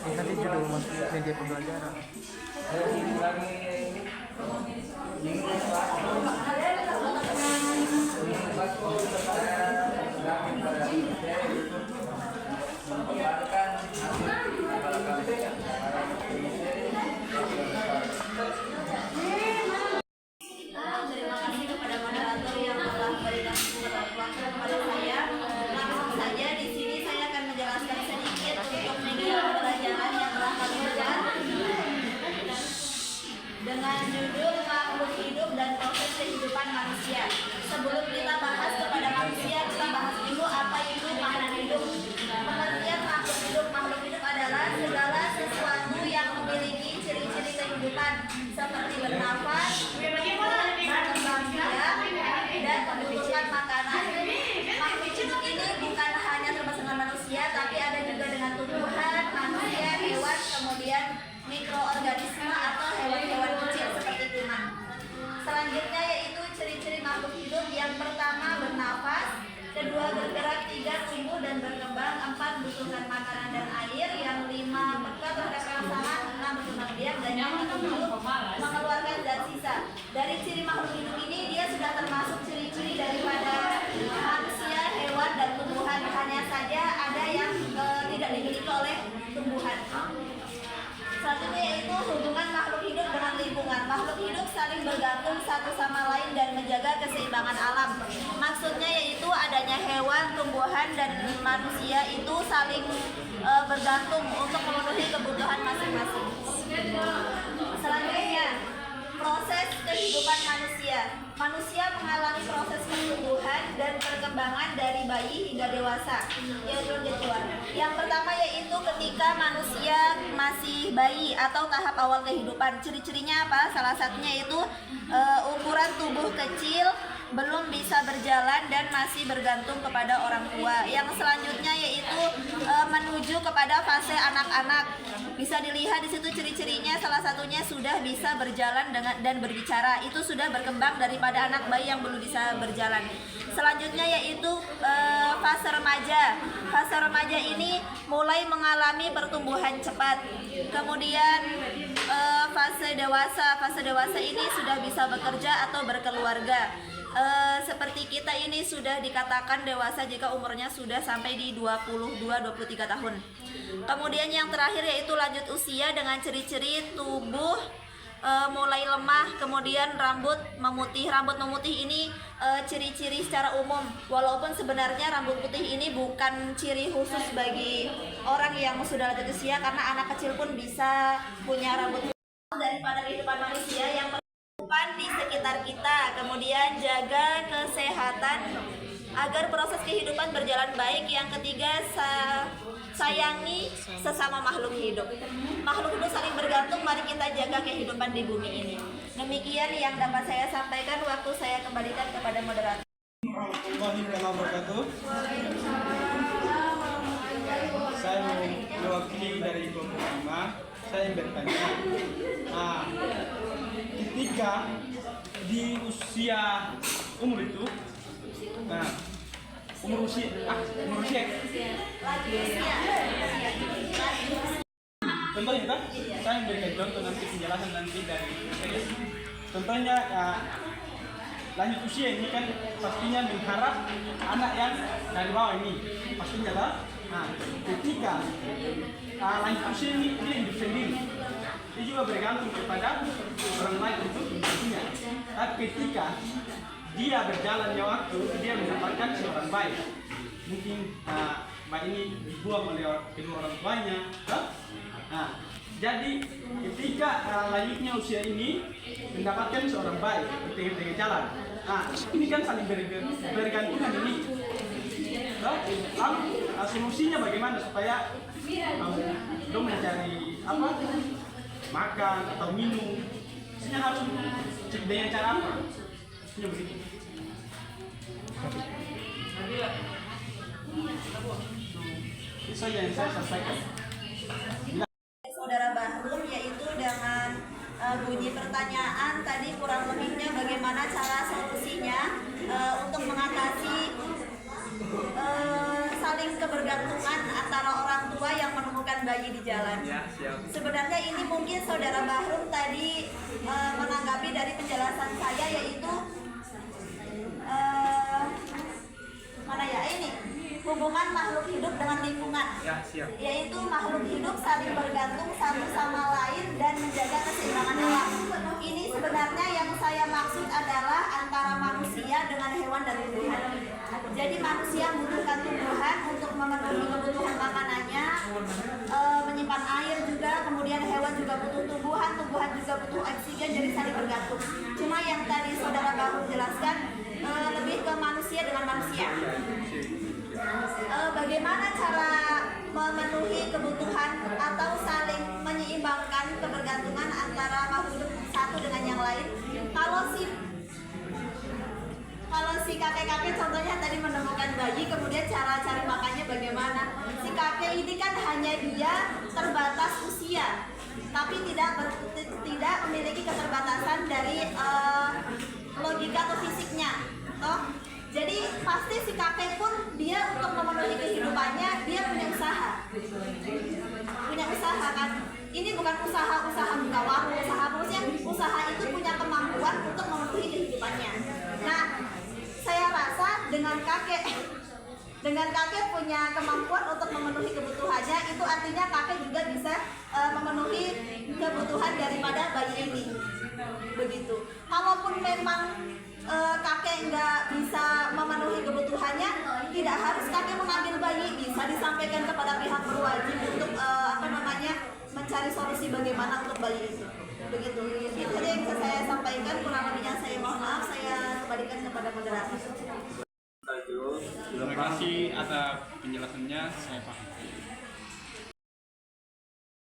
Nanti judul media pembelajaran. Dengan judul makhluk hidup dan proses kehidupan manusia. Sebelum kita bahas kepada manusia, kita bahas dulu apa itu makhluk hidup. Pengertian makhluk hidup. Makhluk hidup adalah segala sesuatu yang memiliki ciri-ciri kehidupan seperti bernafas, berkembang biak, dan membutuhkan makanan. Makhluk hidup ini bukan hanya termasuk dengan manusia, tapi ada juga dengan tumbuhan, manusia, hewan, kemudian mikroorganisme atau hewan-hewan kecil seperti kuman. Selanjutnya yaitu ciri-ciri makhluk hidup. Yang pertama bernafas, kedua bergerak, tiga tumbuh dan berkembang, empat butuhkan makanan dan air, yang lima peka terhadap rangsangan, enam berkembang biak, dan yang ketujuh mengeluarkan zat sisa. Dari ciri makhluk hidup ini dia sudah termasuk ciri-ciri daripada manusia, hewan, dan tumbuhan. Hanya saja ada yang tidak dimiliki oleh tumbuhan. Selanjutnya yaitu hubungan makhluk hidup dengan lingkungan. Makhluk hidup saling bergantung satu sama lain dan menjaga keseimbangan alam. Maksudnya yaitu adanya hewan, tumbuhan, dan manusia itu saling bergantung untuk memenuhi kebutuhan masing-masing. Selanjutnya, proses kehidupan manusia. Manusia mengalami proses pertumbuhan dan perkembangan dari bayi hingga dewasa. Yang pertama yaitu ketika manusia masih bayi atau tahap awal kehidupan. Ciri-cirinya apa? Salah satunya yaitu ukuran tubuh kecil, belum bisa berjalan dan masih bergantung kepada orang tua. Yang selanjutnya yaitu menuju kepada fase anak-anak. Bisa dilihat di situ ciri-cirinya, salah satunya sudah bisa berjalan dan berbicara. Itu sudah berkembang daripada anak bayi yang belum bisa berjalan. Selanjutnya yaitu fase remaja. Fase remaja ini mulai mengalami pertumbuhan cepat. Kemudian fase dewasa. Fase dewasa ini sudah bisa bekerja atau berkeluarga. Seperti kita ini sudah dikatakan dewasa jika umurnya sudah sampai di 22-23 tahun. Kemudian yang terakhir yaitu lanjut usia dengan ciri-ciri tubuh mulai lemah, kemudian rambut memutih. Rambut memutih ini ciri-ciri secara umum, walaupun sebenarnya rambut putih ini bukan ciri khusus bagi orang yang sudah lanjut usia, karena anak kecil pun bisa punya rambut putih. Daripada kehidupan manusia yang di sekitar kita, kemudian jaga kesehatan agar proses kehidupan berjalan baik. Yang ketiga, sayangi sesama makhluk hidup. Makhluk hidup saling bergantung, mari kita jaga kehidupan di bumi ini. Demikian yang dapat saya sampaikan, waktu saya kembalikan kepada moderator. Saya mewakili dari kelompok 5. Saya bertanya, ketika di usia umur itu, umur usia contohnya kan, saya memberikan contoh nanti penjelasan nanti dari saya. Contohnya lanjut usia ini kan pastinya mengharap anak yang dari bawah ini pastinya kan. Ketika lanjut usia ini dia hidup sendiri, dia juga bergantung kepada orang lain untuk hidupnya. Tapi ketika dia berjalannya waktu, dia mendapatkan seorang bayi. Mungkin bayi ini dibuang oleh kedua orang tuanya. Jadi ketika lanjutnya usia ini mendapatkan seorang bayi di tengah jalan. Ini kan saling bergantungan ini. Lalu solusinya bagaimana supaya dong mencari makan atau minum Maksudnya harus cek dengan cara apa? Maksudnya begitu. Itu saja yang saya sampaikan. Saudara Bahrum, yaitu dengan bunyi pertanyaan tadi kurang lebihnya bagaimana cara solusinya untuk mengatasi saling kebergantungan antara orang tua yang menemukan bayi di jalan. Ya, siap. Sebenarnya ini mungkin saudara Bahrum tadi menanggapi dari penjelasan saya, yaitu mana ya ini hubungan makhluk hidup dengan lingkungan. Ya, siap. Yaitu makhluk hidup saling bergantung satu sama lain dan menjaga keseimbangan alam. Ini sebenarnya yang saya maksud adalah antara manusia dengan hewan dan tumbuhan. Jadi manusia membutuhkan tumbuhan untuk memenuhi kebutuhan makanannya, menyimpan air juga, kemudian hewan juga butuh tumbuhan, tumbuhan juga butuh oksigen, jadi saling bergantung. Cuma yang tadi saudara baru jelaskan lebih ke manusia dengan manusia. Bagaimana cara memenuhi kebutuhan atau saling menyeimbangkan kebergantungan antara makhluk hidup satu dengan yang lain? Kalau si kakek-kakek contohnya tadi menemukan bayi, kemudian cara cari makannya bagaimana? Si kakek ini kan hanya dia terbatas usia, tapi tidak memiliki keterbatasan dari logika atau fisiknya, toh. Jadi pasti si kakek pun dia untuk memenuhi kehidupannya dia punya usaha kan. Ini bukan usaha buka warung, usaha itu punya kemampuan untuk memenuhi kehidupannya. Nah, saya rasa dengan kakek punya kemampuan untuk memenuhi kebutuhannya, itu artinya kakek juga bisa memenuhi kebutuhan daripada bayi ini. Begitu. Kalaupun memang kakek nggak bisa memenuhi kebutuhannya, tidak harus kakek mengambil bayi, bisa disampaikan kepada pihak berwajib untuk mencari solusi bagaimana untuk bayi itu. Begitu. Itu aja yang bisa saya sampaikan, kurang lebihnya saya mohon maaf, saya kembalikan kepada moderator. Terima kasih atas penjelasannya, saya paham.